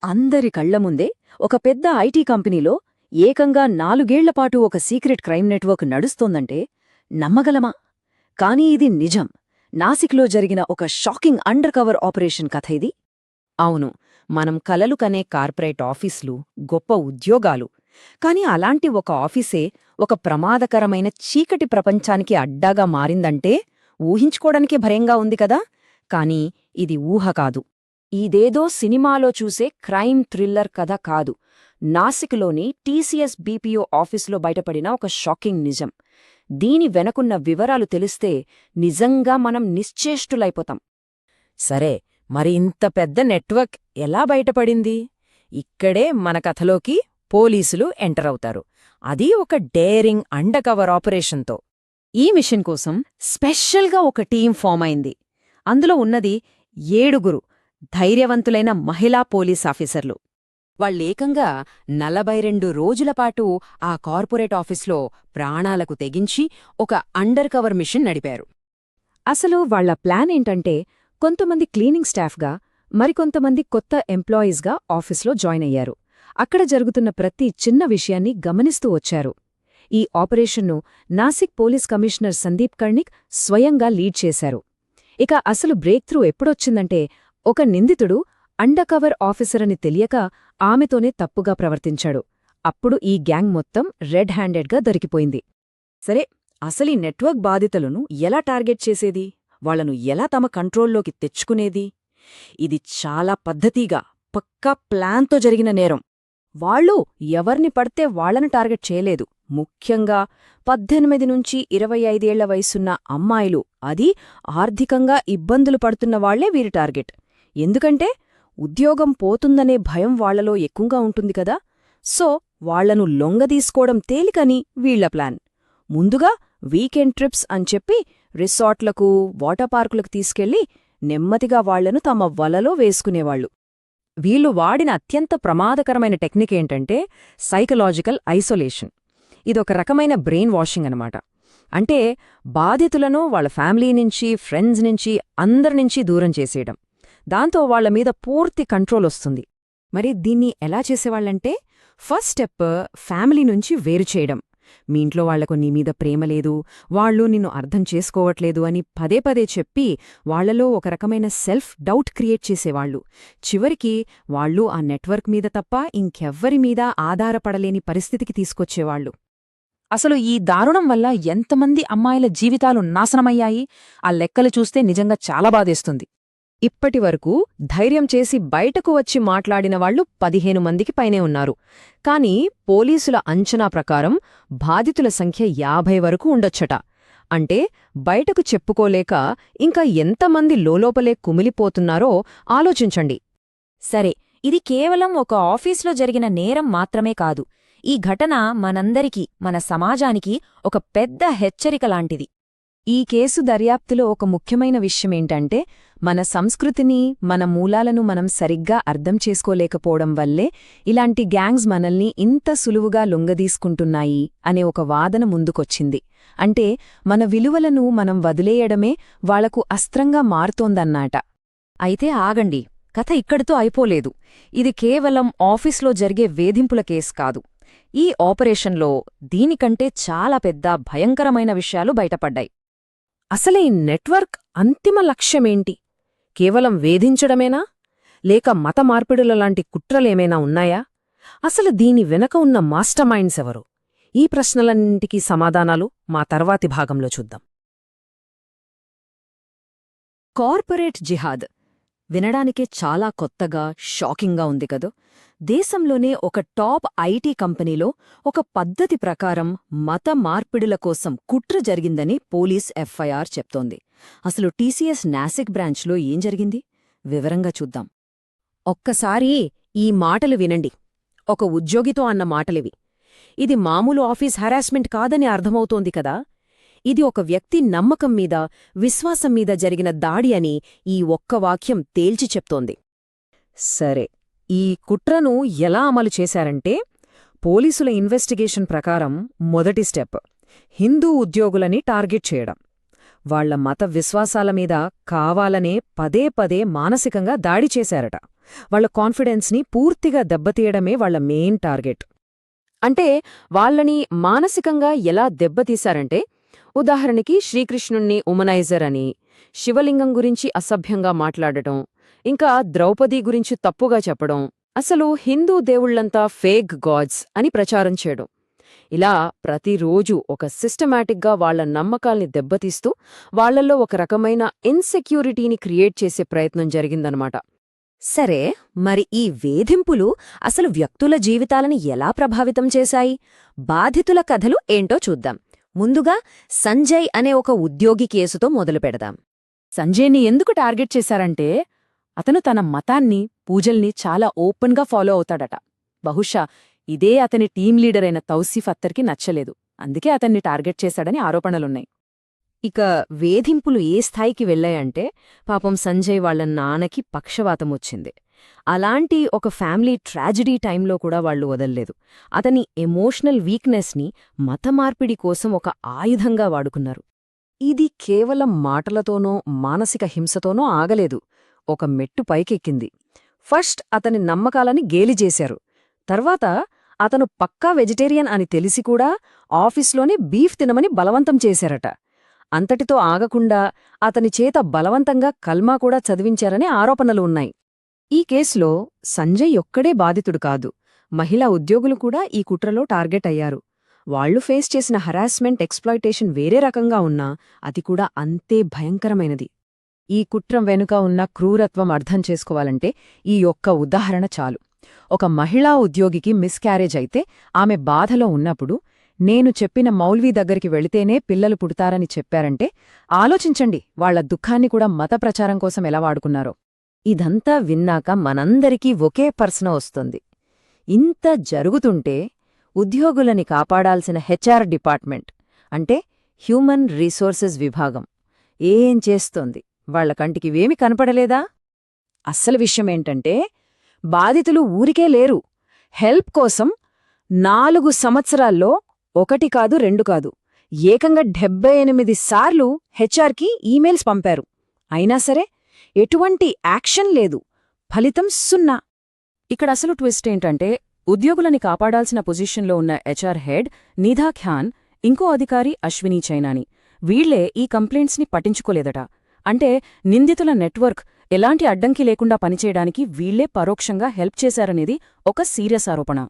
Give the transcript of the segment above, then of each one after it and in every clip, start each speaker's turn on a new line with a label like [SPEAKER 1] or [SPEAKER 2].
[SPEAKER 1] అందరి కళ్ల ముందే ఒక పెద్ద ఐటీ కంపెనీలో ఏకంగా 4 ఏళ్లపాటు ఒక సీక్రెట్ క్రైమ్ నెట్వర్క్ నడుస్తోందంటే నమ్మగలమా? కానీ ఇది నిజం. నాసిక్లో జరిగిన ఒక షాకింగ్ అండర్ కవర్ ఆపరేషన్ కథ ఇది.
[SPEAKER 2] అవును, మనం కలలు కనే కార్పొరేట్ ఆఫీసులు, గొప్ప ఉద్యోగాలు. కాని అలాంటి ఒక ఆఫీసే ఒక ప్రమాదకరమైన చీకటి ప్రపంచానికి అడ్డాగా మారిందంటే ఊహించుకోవడానికే భయంగా ఉంది కదా. కాని ఇది ఊహ కాదు.
[SPEAKER 1] ఇదేదో సినిమాలో చూసే క్రైమ్ థ్రిల్లర్ కథ కాదు. నాసిక్లోని టీసీఎస్ బీపీఓ ఆఫీసులో బయటపడిన ఒక షాకింగ్ నిజం. దీని వెనకున్న వివరాలు తెలిస్తే నిజంగా మనం నిశ్చేష్టులైపోతాం.
[SPEAKER 2] సరే, మరి ఇంత పెద్ద నెట్వర్క్ ఎలా బయటపడింది? ఇక్కడే మన కథలోకి పోలీసులు ఎంటర్ అవుతారు. అది ఒక డేరింగ్ అండర్కవర్ ఆపరేషన్తో.
[SPEAKER 1] ఈ మిషన్ కోసం స్పెషల్గా ఒక టీం ఫామ్ అయింది. అందులో ఉన్నది 7 ధైర్యవంతులైన మహిళా పోలీస్ ఆఫీసర్లు.
[SPEAKER 2] వాళ్ళేకంగా 42 రోజులపాటు ఆ కార్పొరేట్ ఆఫీస్లో ప్రాణాలకు తెగించి ఒక అండర్ కవర్ మిషన్ నడిపారు.
[SPEAKER 1] అసలు వాళ్ల ప్లాన్ ఏంటంటే, కొంతమంది క్లీనింగ్ స్టాఫ్గా, మరికొంతమంది కొత్త ఎంప్లాయీస్గా ఆఫీస్లో జాయిన్ అయ్యారు. అక్కడ జరుగుతున్న ప్రతి చిన్న విషయాన్ని గమనిస్తూ వచ్చారు. ఈ ఆపరేషన్ను నాసిక్ పోలీస్ కమిషనర్ సందీప్ కర్ణిక్ స్వయంగా లీడ్ చేశారు. ఇక అసలు బ్రేక్ త్రూ ఎప్పుడొచ్చిందంటే, ఒక నిందితుడు అండర్కవర్ ఆఫీసర్ అని తెలియక ఆమెతోనే తప్పుగా ప్రవర్తించాడు. అప్పుడు ఈ గ్యాంగ్ మొత్తం రెడ్ హ్యాండెడ్గా దొరికిపోయింది. సరే, అసలీ నెట్వర్క్ బాధితులను ఎలా టార్గెట్ చేసేది? వాళ్లను ఎలా తమ కంట్రోల్లోకి తెచ్చుకునేది? ఇది చాలా పద్ధతిగా, పక్కా ప్లాన్తో జరిగిన నేరం. వాళ్ళు ఎవర్ని పడితే వాళ్లను టార్గెట్ చేయలేదు. ముఖ్యంగా 18 నుంచి 25 ఏళ్ల వయసున్న అమ్మాయిలు, అది ఆర్థికంగా ఇబ్బందులు పడుతున్న వాళ్లే వీరి టార్గెట్. ఎందుకంటే ఉద్యోగం పోతుందనే భయం వాళ్లలో ఎక్కువగా ఉంటుంది కదా. సో వాళ్లను లొంగదీసుకోవడం తేలికని వీళ్ల ప్లాన్. ముందుగా వీకెండ్ ట్రిప్స్ అని చెప్పి రిసార్ట్లకు, వాటర్ పార్కులకు తీసుకెళ్లి నెమ్మదిగా వాళ్లను తమ వలలో వేసుకునేవాళ్లు. వీళ్లు వాడిన అత్యంత ప్రమాదకరమైన టెక్నిక్ ఏంటంటే సైకలాజికల్ ఐసోలేషన్. ఇదొక రకమైన బ్రెయిన్ వాషింగ్ అనమాట. అంటే బాధితులను వాళ్ల ఫ్యామిలీ నుంచి, ఫ్రెండ్స్ నుంచి, అందరినుంచి దూరం చేసేయడం. దాంతో వాళ్ల మీద పూర్తి కంట్రోల్ వస్తుంది. మరి దీన్ని ఎలా చేసేవాళ్లంటే, ఫస్ట్ స్టెప్ ఫ్యామిలీ నుంచి వేరు చేయడం. మీ ఇంట్లో వాళ్లకు నీమీద ప్రేమ లేదు, వాళ్ళు నిన్ను అర్థం చేసుకోవట్లేదు అని పదే పదే చెప్పి వాళ్లలో ఒక రకమైన సెల్ఫ్ డౌట్ క్రియేట్ చేసేవాళ్లు. చివరికి వాళ్ళు ఆ నెట్వర్క్ మీద తప్ప ఇంకెవ్వరిమీద ఆధారపడలేని పరిస్థితికి తీసుకొచ్చేవాళ్లు. అసలు ఈ దారుణం వల్ల ఎంతమంది అమ్మాయిల జీవితాలు నాశనమయ్యాయి? ఆ లెక్కలు చూస్తే నిజంగా చాలా బాధేస్తుంది. ఇప్పటివరకు ధైర్యం చేసి బయటకు వచ్చి మాట్లాడిన వాళ్లు 15 మందికి పైనే ఉన్నారు. కానీ పోలీసుల అంచనా ప్రకారం బాధితుల సంఖ్య 50 వరకు ఉండొచ్చట. అంటే బయటకు చెప్పుకోలేక ఇంకా ఎంతమంది లోలోపలే కుమిలిపోతున్నారో ఆలోచించండి.
[SPEAKER 3] సరే, ఇది కేవలం ఒక ఆఫీస్లో జరిగిన నేరం మాత్రమే కాదు. ఈ ఘటన మనందరికీ, మన సమాజానికి ఒక పెద్ద హెచ్చరిక లాంటిది.
[SPEAKER 1] ఈ కేసు దర్యాప్తులో ఒక ముఖ్యమైన విషయమేంటంటే, మన సంస్కృతిని, మన మూలాలను మనం సరిగ్గా అర్థం చేసుకోలేకపోవడం వల్లే ఇలాంటి గ్యాంగ్స్ మనల్ని ఇంత సులువుగా లొంగదీసుకుంటున్నాయి అనే ఒక వాదన ముందుకొచ్చింది. అంటే మన విలువలను మనం వదిలేయడమే వాళ్లకు అస్త్రంగా మారుతోందన్నాట.
[SPEAKER 3] అయితే ఆగండి, కథ ఇక్కడితో అయిపోలేదు. ఇది కేవలం ఆఫీస్లో జరిగే వేధింపుల కేసు కాదు. ఈ ఆపరేషన్లో దీనికంటే చాలా పెద్ద భయంకరమైన విషయాలు బయటపడ్డాయి.
[SPEAKER 2] అసలే ఈ నెట్వర్క్ అంతిమ లక్ష్యమేంటి? కేవలం వేధించడమేనా? లేక మత మార్పిడుల లాంటి కుట్రలేమైనా ఉన్నాయా? అసలు దీని వెనక ఉన్న మాస్టర్ మైండ్స్ ఎవరు? ఈ ప్రశ్నలన్నింటికీ సమాధానాలు మా తర్వాతి భాగంలో చూద్దాం.
[SPEAKER 1] కార్పొరేట్ జిహాద్ వినడానికే చాలా కొత్తగా, షాకింగ్గా ఉంది కదూ. దేశంలోనే ఒక టాప్ ఐటీ కంపెనీలో ఒక పద్ధతి ప్రకారం మత మార్పిడుల కోసం కుట్ర జరిగిందని పోలీస్ ఎఫ్ఐఆర్ చెప్తోంది. అసలు టీసీఎస్ నాసిక్ బ్రాంచ్లో ఏం జరిగింది? వివరంగా చూద్దాం.
[SPEAKER 2] ఒక్కసారి ఈ మాటలు వినండి. ఒక ఉద్యోగితో అన్న మాటలివి. ఇది మామూలు ఆఫీస్ హెరాస్మెంట్ కాదని అర్థమవుతోంది కదా. ఇది ఒక వ్యక్తి నమ్మకం మీద, విశ్వాసం మీద జరిగిన దాడి అని ఈ ఒక్క వాక్యం తేల్చి చెప్తోంది.
[SPEAKER 1] సరే, ఈ కుట్రను ఎలా అమలు చేశారంటే, పోలీసుల ఇన్వెస్టిగేషన్ ప్రకారం మొదటి స్టెప్ హిందూ ఉద్యోగులని టార్గెట్ చేయడం. వాళ్ళ మత విశ్వాసాల మీద కావాలనే పదే పదే మానసికంగా దాడి చేశారట. వాళ్ళ కాన్ఫిడెన్స్ని పూర్తిగా దెబ్బతీయడమే వాళ్ళ మెయిన్ టార్గెట్. అంటే వాళ్ళని మానసికంగా ఎలా దెబ్బతీశారంటే, ఉదాహరణకి శ్రీకృష్ణుణ్ణి ఉమనైజర్ అని, శివలింగం గురించి అసభ్యంగా మాట్లాడటం, ఇంకా ద్రౌపది గురించి తప్పుగా చెప్పడం, అసలు హిందూ దేవుళ్లంతా ఫేక్ గాడ్స్ అని ప్రచారం చేయడం. ఇలా ప్రతిరోజూ ఒక సిస్టమాటిక్గా వాళ్ల నమ్మకాల్ని దెబ్బతీస్తూ వాళ్లల్లో ఒక రకమైన ఇన్సెక్యూరిటీని క్రియేట్ చేసే ప్రయత్నం జరిగిందనమాట.
[SPEAKER 2] సరే, మరి ఈ వేధింపులు అసలు వ్యక్తుల జీవితాలని ఎలా ప్రభావితం చేశాయి? బాధితుల కథలు ఏంటో చూద్దాం. ముందుగా సంజయ్ అనే ఒక ఉద్యోగి కేసుతో మొదలుపెడదాం.
[SPEAKER 1] సంజయ్ని ఎందుకు టార్గెట్ చేశారంటే, అతను తన మతాన్ని, పూజల్ని చాలా ఓపెన్గా ఫాలో అవుతాడట. బహుశా ఇదే అతని టీం లీడర్ అయిన తౌసీఫ్ అత్తర్కి నచ్చలేదు. అందుకే అతన్ని టార్గెట్ చేశాడని ఆరోపణలున్నాయి.
[SPEAKER 2] ఇక వేధింపులు ఏ స్థాయికి వెళ్లాయంటే, పాపం సంజయ్ వాళ్ల నాన్నకి పక్షవాతమొచ్చింది. అలాంటి ఒక ఫ్యామిలీ ట్రాజడీ టైంలో కూడా వాళ్లు వదల్లేదు. అతని ఎమోషనల్ వీక్నెస్ని మతమార్పిడి కోసం ఒక ఆయుధంగా వాడుకున్నారు.
[SPEAKER 1] ఇది కేవలం మాటలతోనో మానసిక హింసతోనో ఆగలేదు. ఒక మెట్టు పైకెక్కింది. ఫస్ట్ అతని నమ్మకాలని గేలిచేశారు. తర్వాత అతను పక్కా వెజిటేరియన్ అని తెలిసి కూడా ఆఫీస్లోనే బీఫ్ తినమని బలవంతం చేశారట. అంతటితో ఆగకుండా అతని చేత బలవంతంగా కల్మా కూడా చదివించారనే ఆరోపణలు ఉన్నాయి. ఈ కేసులో సంజయ్ ఒక్కడే బాధితుడు కాదు, మహిళా ఉద్యోగులు కూడా ఈ కుట్రలో టార్గెట్ అయ్యారు. వాళ్లు ఫేస్ చేసిన హరాస్మెంట్, ఎక్స్‌ప్లాయిటేషన్ వేరే రకంగా ఉన్నా అది కూడా అంతే భయంకరమైనది. ఈ కుట్రం వెనుక ఉన్న క్రూరత్వం అర్థం చేసుకోవాలంటే ఈ ఒక్క ఉదాహరణ చాలు. ఒక మహిళా ఉద్యోగికి మిస్క్యారేజ్ అయితే ఆమె బాధలో ఉన్నప్పుడు, నేను చెప్పిన మౌల్వీ దగ్గరికి వెళితేనే పిల్లలు పుడతారని చెప్పారంటే ఆలోచించండి వాళ్ల దుఃఖాన్ని కూడా మత ప్రచారం కోసం ఎలా వాడుకున్నారో. ఇదంతా విన్నాక మనందరికీ ఒకే ప్రశ్న వస్తుంది. ఇంత జరుగుతుంటే ఉద్యోగులని కాపాడాల్సిన హెచ్ఆర్ డిపార్ట్మెంట్, అంటే హ్యూమన్ రిసోర్సెస్ విభాగం, ఏం చేస్తోంది? వాళ్ల కంటికివేమీ కనపడలేదా? అస్సలు విషయమేంటంటే, బాధితులు ఊరికే లేరు. హెల్ప్ కోసం 4 సంవత్సరాల్లో 1 కాదు 2 కాదు, ఏకంగా 78 సార్లు హెచ్ఆర్కి ఈమెయిల్స్ పంపారు. అయినా సరే ఎటువంటి యాక్షన్ లేదు. ఫలితం 0.
[SPEAKER 2] ఇక్కడ అసలు ట్విస్ట్ ఏంటంటే, ఉద్యోగులని కాపాడాల్సిన పొజిషన్లో ఉన్న హెచ్ఆర్ హెడ్ నిధా ఖాన్, ఇంకో అధికారి అశ్వినీ చైనాని, వీళ్లే ఈ కంప్లైంట్స్ని పట్టించుకోలేదట. అంటే నిందితుల నెట్వర్క్ ఎలాంటి అడ్డంకి లేకుండా పనిచేయడానికి వీళ్లే పరోక్షంగా హెల్ప్ చేశారనేది ఒక సీరియస్ ఆరోపణ.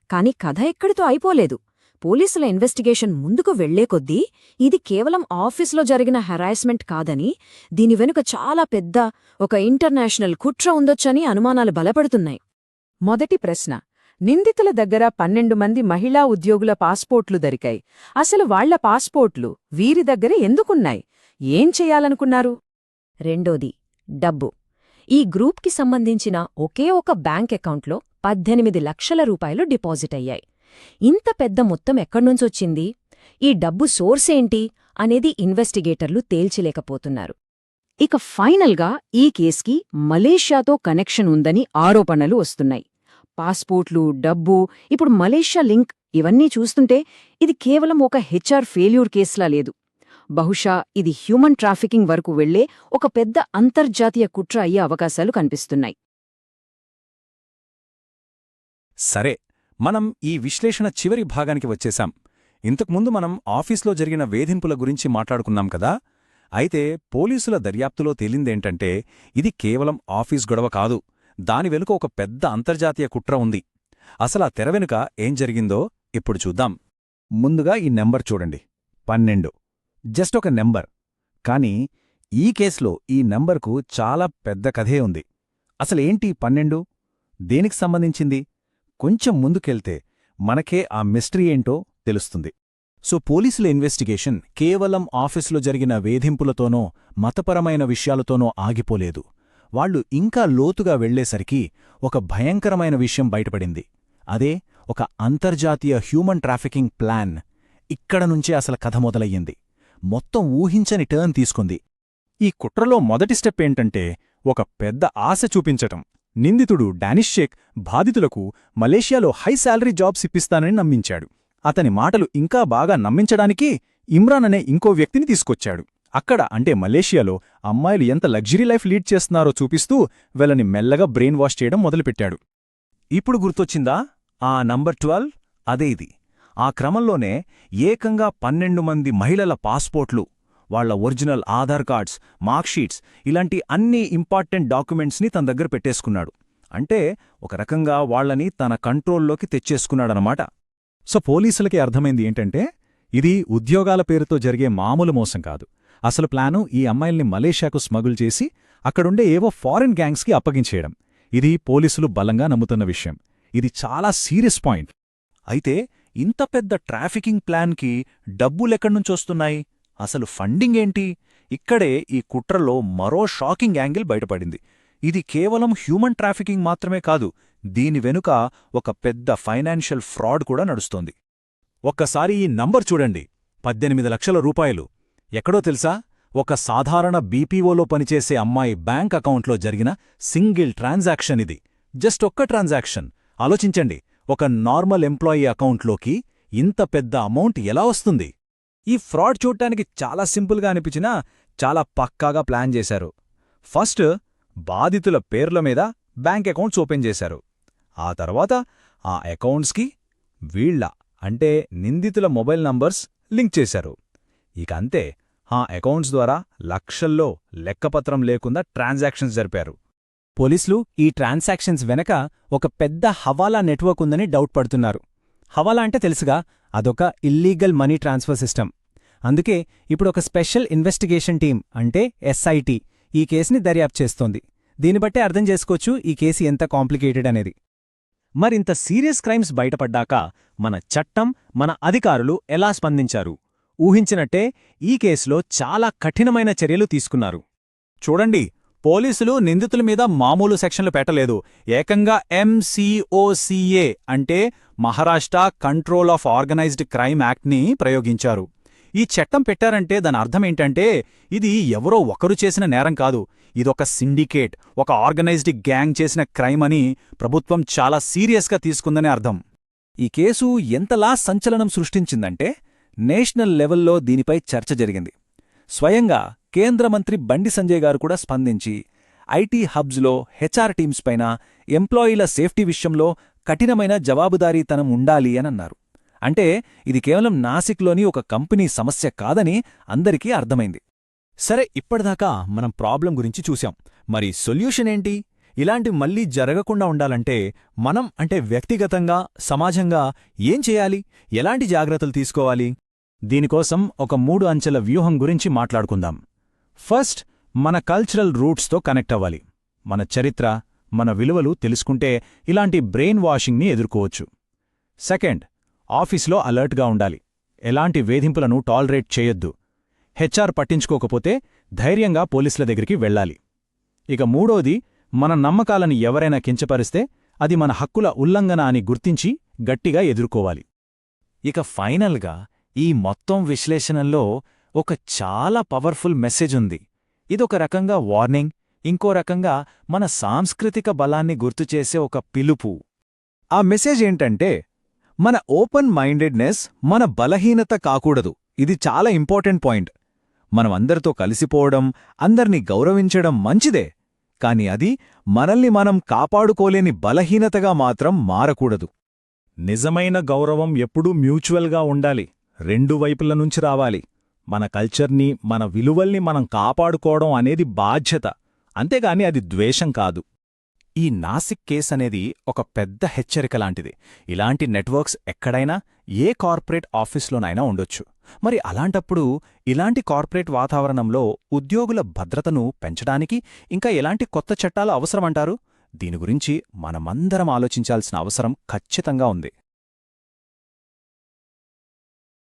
[SPEAKER 1] కాని కథ ఎక్కడితో అయిపోలేదు. పోలీసుల ఇన్వెస్టిగేషన్ ముందుకు వెళ్లే కొద్దీ ఇది కేవలం ఆఫీసులో జరిగిన హెరాస్మెంట్ కాదని, దీని వెనుక చాలా పెద్ద ఒక ఇంటర్నేషనల్ కుట్ర ఉందొచ్చని అనుమానాలు బలపడుతున్నాయి. మొదటి ప్రశ్న: నిందితుల దగ్గర 12 మంది మహిళా ఉద్యోగుల పాస్పోర్ట్లు దొరికాయి. అసలు వాళ్ల పాస్పోర్ట్లు వీరి దగ్గర ఎందుకున్నాయి? ఏం చెయ్యాలనుకున్నారు?
[SPEAKER 2] రెండోది డబ్బు. ఈ గ్రూప్కి సంబంధించిన ఒకే ఒక బ్యాంక్ అకౌంట్లో 18 లక్షల రూపాయలు డిపాజిట్ అయ్యాయి. ఇంత పెద్ద మొత్తం ఎక్కడ్నుంచొచ్చింది? ఈ డబ్బు సోర్స్ ఏంటి అనేది ఇన్వెస్టిగేటర్లు తేల్చలేకపోతున్నారు.
[SPEAKER 1] ఇక ఫైనల్గా ఈ కేస్కి మలేషియాతో కనెక్షన్ ఉందని ఆరోపణలు వస్తున్నాయి. పాస్పోర్ట్లు, డబ్బు, ఇప్పుడు మలేషియా లింక్, ఇవన్నీ చూస్తుంటే ఇది కేవలం ఒక హెచ్ఆర్ ఫెయిల్యూర్ కేసులా లేదు. బహుశా ఇది హ్యూమన్ ట్రాఫికింగ్ వరకు వెళ్లే ఒక పెద్ద అంతర్జాతీయ కుట్ర అయ్యే అవకాశాలు కనిపిస్తున్నాయి.
[SPEAKER 4] సరే, మనం ఈ విశ్లేషణ చివరి భాగానికి వచ్చేశాం. ఇంతకుముందు మనం ఆఫీస్లో జరిగిన వేధింపుల గురించి మాట్లాడుకున్నాం కదా. అయితే పోలీసుల దర్యాప్తులో తేలిందేంటంటే, ఇది కేవలం ఆఫీస్ గొడవ కాదు, దాని వెనుక ఒక పెద్ద అంతర్జాతీయ కుట్ర ఉంది. అసలా తెర వెనుక ఏం జరిగిందో ఇప్పుడు చూద్దాం. ముందుగా ఈ నెంబర్ చూడండి, 12. జస్ట్ ఒక నెంబర్. కానీ ఈ కేసులో ఈ నెంబర్కు చాలా పెద్ద కథే ఉంది. అసలేంటి 12? దేనికి సంబంధించింది? కొంచెం ముందుకెళ్తే మనకే ఆ మిస్టరీ ఏంటో తెలుస్తుంది. సో పోలీసుల ఇన్వెస్టిగేషన్ కేవలం ఆఫీసులో జరిగిన వేధింపులతోనో మతపరమైన విషయాలతోనో ఆగిపోలేదు. వాళ్లు ఇంకా లోతుగా వెళ్లేసరికి ఒక భయంకరమైన విషయం బయటపడింది. అదే ఒక అంతర్జాతీయ హ్యూమన్ ట్రాఫికింగ్ ప్లాన్. ఇక్కడ నుంచే అసలు కథ మొదలయ్యింది. మొత్తం ఊహించని టర్న్ తీసుకుంది. ఈ కుట్రలో మొదటి స్టెప్ ఏంటంటే, ఒక పెద్ద ఆశ చూపించటం. నిందితుడు డానిష్ షేక్ బాధితులకు మలేషియాలో హై శాలరీ జాబ్స్ ఇప్పిస్తానని నమ్మించాడు. అతని మాటలు ఇంకా బాగా నమ్మించడానికి ఇమ్రాన్ అనే ఇంకో వ్యక్తిని తీసుకొచ్చాడు. అక్కడ అంటే మలేషియాలో అమ్మాయిలు ఎంత లగ్జరీ లైఫ్ లీడ్ చేస్తున్నారో చూపిస్తూ వీళ్ళని మెల్లగా బ్రెయిన్ వాష్ చేయడం మొదలుపెట్టాడు. ఇప్పుడు గుర్తొచ్చిందా ఆ నంబర్ 12? అదే ఇది. ఆ క్రమంలోనే ఏకంగా 12 మంది మహిళల పాస్పోర్ట్లు, వాళ్ల ఒరిజినల్ ఆధార్ కార్డ్స్, మార్క్షీట్స్ ఇలాంటి అన్ని ఇంపార్టెంట్ డాక్యుమెంట్స్ని తన దగ్గర పెట్టేసుకున్నాడు. అంటే ఒక రకంగా వాళ్లని తన కంట్రోల్లోకి తెచ్చేసుకున్నాడనమాట. సో పోలీసులకి అర్థమైంది ఏంటంటే ఇది ఉద్యోగాల పేరుతో జరిగే మామూలు మోసం కాదు. అసలు ప్లాను ఈ అమ్మాయిల్ని మలేషియాకు స్మగుల్ చేసి అక్కడుండే ఏవో ఫారిన్ గ్యాంగ్స్కి అప్పగించేయడం. ఇది పోలీసులు బలంగా నమ్ముతున్న విషయం. ఇది చాలా సీరియస్ పాయింట్. అయితే ఇంత పెద్ద ట్రాఫికింగ్ ప్లాన్కి డబ్బులెక్కడ్నుంచొస్తున్నాయి? అసలు ఫండింగ్ ఏంటి? ఇక్కడే ఈ కుట్రలో మరో షాకింగ్ యాంగిల్ బయటపడింది. ఇది కేవలం హ్యూమన్ ట్రాఫికింగ్ మాత్రమే కాదు, దీని వెనుక ఒక పెద్ద ఫైనాన్షియల్ ఫ్రాడ్ కూడా నడుస్తోంది. ఒక్కసారి ఈ నంబర్ చూడండి, 18 లక్షల రూపాయలు. ఎక్కడో తెలుసా? ఒక సాధారణ బీపీఓలో పనిచేసే అమ్మాయి బ్యాంక్ అకౌంట్లో జరిగిన సింగిల్ ట్రాన్సాక్షన్ ఇది. జస్ట్ ఒక్క ట్రాన్సాక్షన్. ఆలోచించండి, ఒక నార్మల్ ఎంప్లాయీ అకౌంట్లోకి ఇంత పెద్ద అమౌంట్ ఎలా వస్తుంది? ఈ ఫ్రాడ్ చూడ్డానికి చాలా సింపుల్గా అనిపించినా చాలా పక్కాగా ప్లాన్ చేశారు. ఫస్ట్ బాధితుల పేర్ల మీద బ్యాంక్ అకౌంట్స్ ఓపెన్ చేశారు. ఆ తర్వాత ఆ అకౌంట్స్కి వీళ్ల అంటే నిందితుల మొబైల్ నంబర్స్ లింక్ చేశారు. ఇక అంతే, ఆ అకౌంట్స్ ద్వారా లక్షల్లో లెక్కపత్రం లేకుండా ట్రాన్సాక్షన్స్ జరిపారు.
[SPEAKER 5] పోలీసులు ఈ ట్రాన్సాక్షన్స్ వెనక ఒక పెద్ద హవాలా నెట్వర్క్ ఉందని డౌట్ పడుతున్నారు. హవాలా అంటే తెలుసుగా, అదొక ఇల్లీగల్ మనీ ట్రాన్స్ఫర్ సిస్టమ్. అందుకే ఇప్పుడు ఒక స్పెషల్ ఇన్వెస్టిగేషన్ టీం అంటే ఎస్ఐటి ఈ కేసుని దర్యాప్తు చేస్తోంది. దీన్ని బట్టే అర్థం చేసుకోవచ్చు ఈ కేసు ఎంత కాంప్లికేటెడ్ అనేది.
[SPEAKER 4] మరింత సీరియస్ క్రైమ్స్ బయటపడ్డాక మన చట్టం, మన అధికారులు ఎలా స్పందించారు? ఊహించినట్టే ఈ కేసులో చాలా కఠినమైన చర్యలు తీసుకున్నారు. చూడండి, పోలీసులు నిందితుల మీద మామూలు సెక్షన్లు పెట్టలేదు. ఏకంగా MCOCA అంటే Maharashtra control of organised crime యాక్ట్ని ప్రయోగించారు. ఈ చట్టం పెట్టారంటే దాని అర్థమేంటంటే ఇది ఎవరో ఒకరు చేసిన నేరం కాదు, ఇదొక సిండికేట్, ఒక ఆర్గనైజ్డ్ గ్యాంగ్ చేసిన క్రైమ్ అని ప్రభుత్వం చాలా సీరియస్గా తీసుకుందని అర్థం. ఈ కేసు ఎంతలా సంచలనం సృష్టించిందంటే నేషనల్ లెవెల్లో దీనిపై చర్చ జరిగింది. స్వయంగా కేంద్ర మంత్రి బండి సంజయ్ గారు కూడా స్పందించి ఐటీ హబ్స్లో హెచ్ఆర్ టీమ్స్ పైన ఎంప్లాయీల సేఫ్టీ విషయంలో కఠినమైన జవాబుదారీతనం ఉండాలి అనన్నారు. అంటే ఇది కేవలం నాసిక్లోని ఒక కంపెనీ సమస్య కాదని అందరికీ అర్థమైంది. సరే, ఇప్పటిదాకా మనం ప్రాబ్లం గురించి చూశాం. మరి సొల్యూషన్ ఏంటి? ఇలాంటివి మళ్లీ జరగకుండా ఉండాలంటే మనం అంటే వ్యక్తిగతంగా, సమాజంగా ఏం చేయాలి? ఎలాంటి జాగ్రత్తలు తీసుకోవాలి? దీనికోసం ఒక 3 అంచెల వ్యూహం గురించి మాట్లాడుకుందాం. ఫస్ట్, మన కల్చరల్ రూట్స్తో కనెక్ట్ అవ్వాలి. మన చరిత్ర, మన విలువలు తెలుసుకుంటే ఇలాంటి బ్రెయిన్ వాషింగ్ని ఎదుర్కోవచ్చు. సెకండ్, ఆఫీస్లో అలర్ట్గా ఉండాలి. ఎలాంటి వేధింపులను టాలరేట్ చేయొద్దు. హెచ్ఆర్ పట్టించుకోకపోతే ధైర్యంగా పోలీసుల దగ్గరికి వెళ్ళాలి. ఇక మూడోది, మన నమ్మకాలను ఎవరైనా కించపరిస్తే అది మన హక్కుల ఉల్లంఘన అని గుర్తించి గట్టిగా ఎదుర్కోవాలి. ఇక ఫైనల్గా ఈ మొత్తం విశ్లేషణలో ఒక చాలా పవర్ఫుల్ మెసేజ్ ఉంది. ఇదొక రకంగా వార్నింగ్, ఇంకో రకంగా మన సాంస్కృతిక బలాన్ని గుర్తుచేసే ఒక పిలుపు. ఆ మెసేజ్ ఏంటంటే మన ఓపెన్ మైండెడ్నెస్ మన బలహీనత కాకూడదు. ఇది చాలా ఇంపార్టెంట్ పాయింట్. మనం అందరితో కలిసిపోవడం, అందర్నీ గౌరవించడం మంచిదే, కాని అది మనల్ని మనం కాపాడుకోలేని బలహీనతగా మాత్రం మారకూడదు. నిజమైన గౌరవం ఎప్పుడూ మ్యూచువల్గా ఉండాలి, 2 వైపుల నుంచి రావాలి. మన కల్చర్ని, మన విలువల్ని మనం కాపాడుకోవడం అనేది బాధ్యత, అంతేగాని అది ద్వేషం కాదు. ఈ నాసిక్ కేస్ అనేది ఒక పెద్ద హెచ్చరిక లాంటిది. ఇలాంటి నెట్వర్క్స్ ఎక్కడైనా, ఏ కార్పొరేట్ ఆఫీస్లోనైనా ఉండొచ్చు. మరి అలాంటప్పుడు ఇలాంటి కార్పొరేట్ వాతావరణంలో ఉద్యోగుల భద్రతను పెంచడానికి ఇంకా ఎలాంటి కొత్త చట్టాలు అవసరమంటారు? దీని గురించి మనమందరం ఆలోచించాల్సిన అవసరం ఖచ్చితంగా ఉంది.